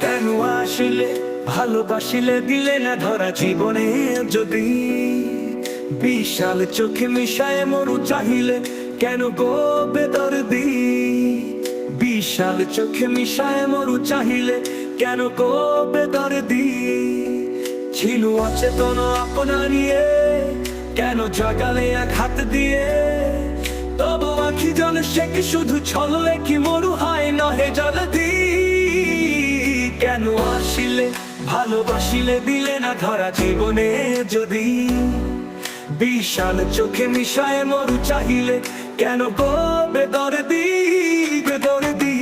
কেন আসিলে ভালোবাসিলে দিলে না ধরা জীবনে যদি বিশাল চোখে মিশায় মরু চাহিলে কেন গো বেদর্দি বিশাল চোখে মিশায় মরু চাহিলে কেন গো বেদর্দি ছিল অচেতন আপনা নিয়ে কেন জাগালে এক হাত দিয়ে তবু আখি জলে সে কি শুধু ছলে কি মরু হয় নহে জলদি কেন আসিলে ভালোবাসিলে দিলে না ধরা জীবনে যদি বিশাল চোখে মিশায় মরু চাহিলে কেন গো বেদর্দি বেদর্দি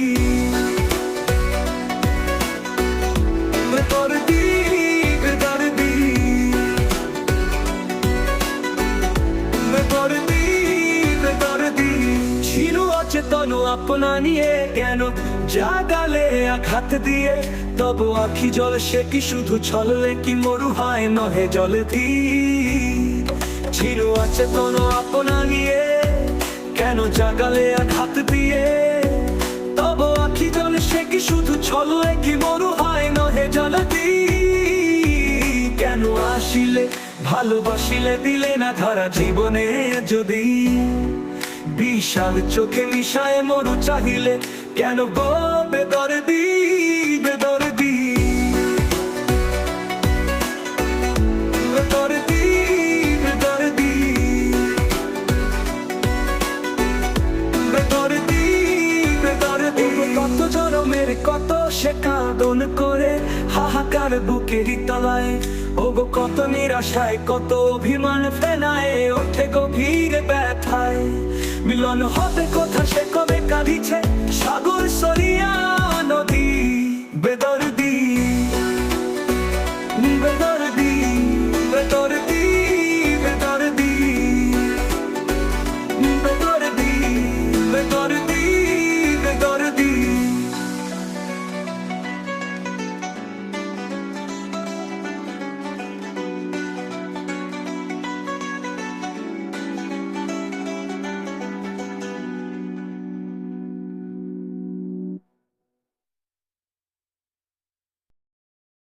বেদর্দি বেদর্দি বেদর্দি বেদর্দি ছিল অচেতন আপনা নিয়ে কেন জাগালে আঘাত দিয়ে তবু আখি জল সে কি শুধু ছললে কি মরু হয় নহে জলদি ছিল অচেতন আপনা নিয়ে কেন জাগালে আঘাত দিয়ে তবু আখি জল সে কি শুধু ছললে কি মরু হয় নহে জলদি কেন আসিলে ভালোবাসিলে দিলে না ধরা জীবনে যদি বিশাল চোখে মিশায় মরু চাহিলে কেন গো বেদর্দি বেদর্দি বেদর্দি বেদর্দি বেদর্দি বেদর্দি কত জনমের কত সে কাঁদন করে হাহাকার বুকের তলায় ওগো কত নিরাশায় কত অভিমান ফেনায় ওঠে গভীর ব্যথায় মিলন হবে কথা সে কবে কাঁদিছে সাগর সরিয়া